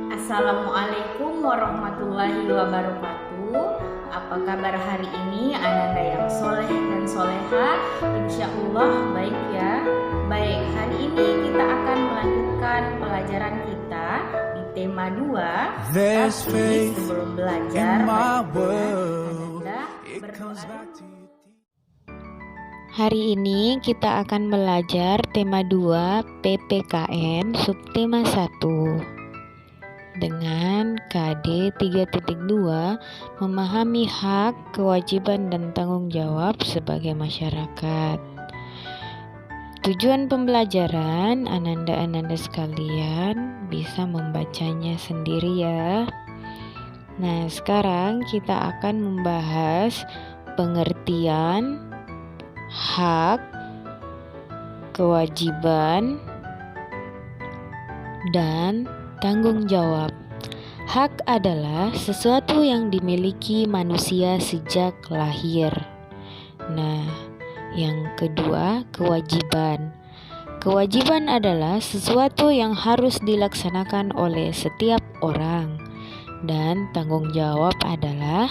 Assalamualaikum warahmatullahi wabarakatuh. Apa kabar hari ini Ananda yang soleh dan soleha? Insya Allah baik ya. Baik, hari ini kita akan melanjutkan pelajaran kita di tema 2. Tapi sebelum belajar, Ananda berdoa. Hari ini kita akan belajar tema 2 PPKN subtema 1 dengan KD 3.2 memahami hak, kewajiban dan tanggung jawab sebagai masyarakat. Tujuan pembelajaran Ananda sekalian bisa membacanya sendiri ya. Nah, sekarang kita akan membahas pengertian hak, kewajiban, dan tanggung jawab. Hak adalah sesuatu yang dimiliki manusia sejak lahir. Nah, yang kedua, kewajiban. Kewajiban adalah sesuatu yang harus dilaksanakan oleh setiap orang. Dan tanggung jawab adalah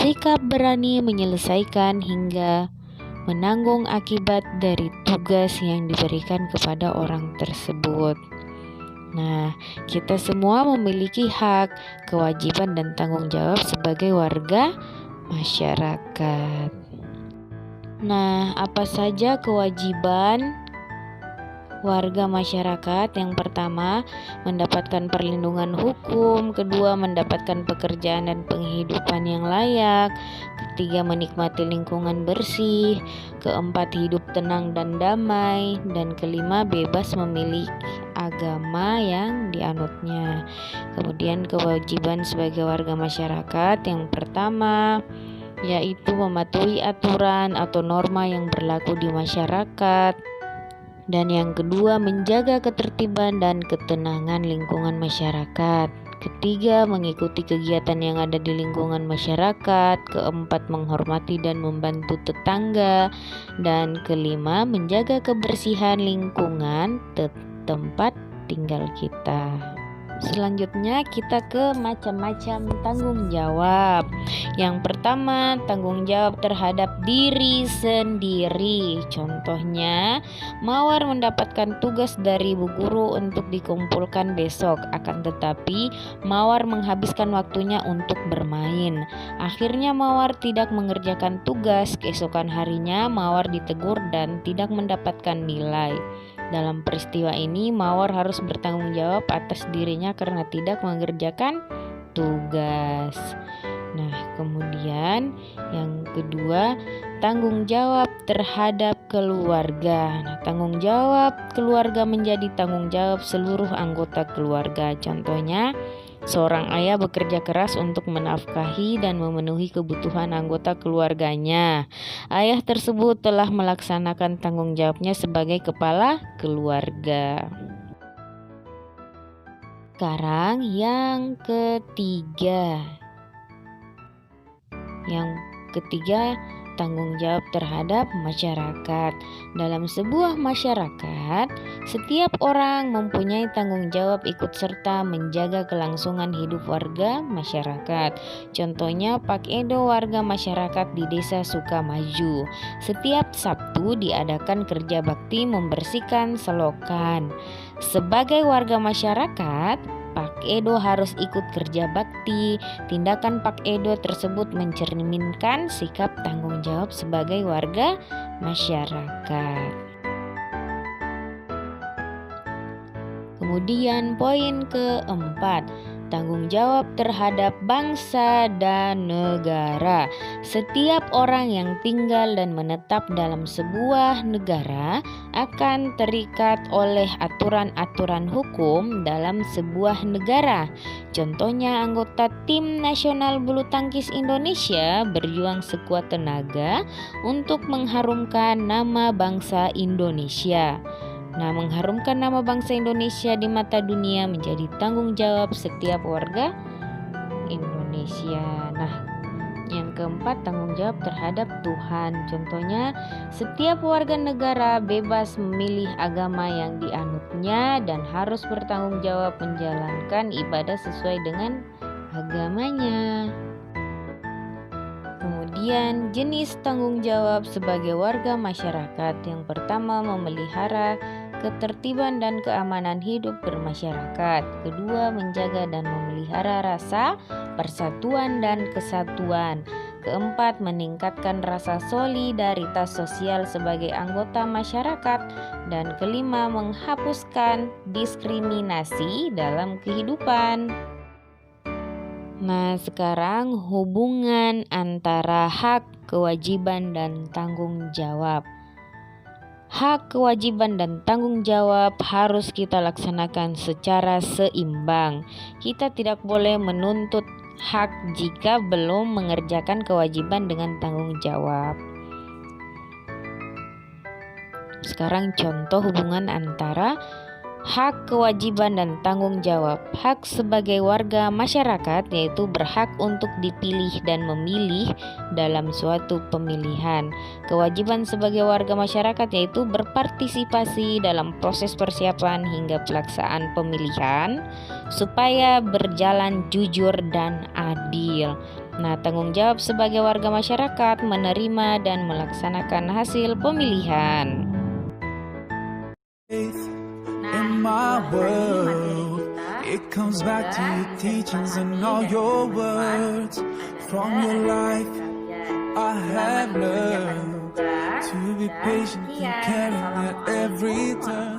sikap berani menyelesaikan hingga menanggung akibat dari tugas yang diberikan kepada orang tersebut. Nah, kita semua memiliki hak, kewajiban, dan tanggung jawab sebagai warga masyarakat. Nah, apa saja kewajiban warga masyarakat? Yang pertama, mendapatkan perlindungan hukum. Kedua, mendapatkan pekerjaan dan penghidupan yang layak. Ketiga, menikmati lingkungan bersih. Keempat, hidup tenang dan damai. Dan kelima, bebas memilih agama yang dianutnya. Kemudian kewajiban sebagai warga masyarakat yang pertama yaitu mematuhi aturan atau norma yang berlaku di masyarakat. Dan yang kedua, menjaga ketertiban dan ketenangan lingkungan masyarakat. Ketiga, mengikuti kegiatan yang ada di lingkungan masyarakat. Keempat, menghormati dan membantu tetangga. Dan kelima, menjaga kebersihan lingkungan tempat tinggal kita. Selanjutnya kita ke macam-macam tanggung jawab. Yang pertama, tanggung jawab terhadap diri sendiri. Contohnya, Mawar mendapatkan tugas dari Bu Guru untuk dikumpulkan besok. Akan tetapi, Mawar menghabiskan waktunya untuk bermain. Akhirnya Mawar tidak mengerjakan tugas. Keesokan harinya Mawar ditegur dan tidak mendapatkan nilai. Dalam peristiwa ini, Mawar harus bertanggung jawab atas dirinya karena tidak mengerjakan tugas. Nah, kemudian yang kedua, tanggung jawab terhadap keluarga. Nah, tanggung jawab keluarga menjadi tanggung jawab seluruh anggota keluarga. Contohnya, seorang ayah bekerja keras untuk menafkahi dan memenuhi kebutuhan anggota keluarganya. Ayah tersebut telah melaksanakan tanggung jawabnya sebagai kepala keluarga. Sekarang yang ketiga. Tanggung jawab terhadap masyarakat. Dalam sebuah masyarakat, setiap orang mempunyai tanggung jawab ikut serta menjaga kelangsungan hidup warga masyarakat. Contohnya, Pak Edo warga masyarakat di Desa Sukamaju. Setiap Sabtu diadakan kerja bakti membersihkan selokan. Sebagai warga masyarakat, Pak Edo harus ikut kerja bakti. Tindakan Pak Edo tersebut mencerminkan sikap tanggung jawab sebagai warga masyarakat. Kemudian poin keempat, tanggung jawab terhadap bangsa dan negara. Setiap orang yang tinggal dan menetap dalam sebuah negara akan terikat oleh aturan-aturan hukum dalam sebuah negara. Contohnya, anggota tim nasional bulu tangkis Indonesia berjuang sekuat tenaga untuk mengharumkan nama bangsa Indonesia. Nah, mengharumkan nama bangsa Indonesia di mata dunia menjadi tanggung jawab setiap warga Indonesia. Nah, Yang keempat, tanggung jawab terhadap Tuhan. Contohnya, setiap warga negara bebas memilih agama yang dianutnya dan harus bertanggung jawab menjalankan ibadah sesuai dengan agamanya. Kemudian, jenis tanggung jawab sebagai warga masyarakat. Yang pertama, memelihara ketertiban dan keamanan hidup bermasyarakat. Kedua, menjaga dan memelihara rasa persatuan dan kesatuan. Keempat, meningkatkan rasa solidaritas sosial sebagai anggota masyarakat. Dan kelima, menghapuskan diskriminasi dalam kehidupan. Nah, sekarang hubungan antara hak, kewajiban, dan tanggung jawab. Hak, kewajiban, dan tanggung jawab harus kita laksanakan secara seimbang. Kita tidak boleh menuntut hak jika belum mengerjakan kewajiban dengan tanggung jawab. Sekarang contoh hubungan antara hak, kewajiban, dan tanggung jawab. Hak sebagai warga masyarakat yaitu berhak untuk dipilih dan memilih dalam suatu pemilihan. Kewajiban sebagai warga masyarakat yaitu berpartisipasi dalam proses persiapan hingga pelaksanaan pemilihan supaya berjalan jujur dan adil. Nah, tanggung jawab sebagai warga masyarakat menerima dan melaksanakan hasil pemilihan. In my world, it comes back to your teachings and all your words. From your life, I have learned to be patient and caring at every turn.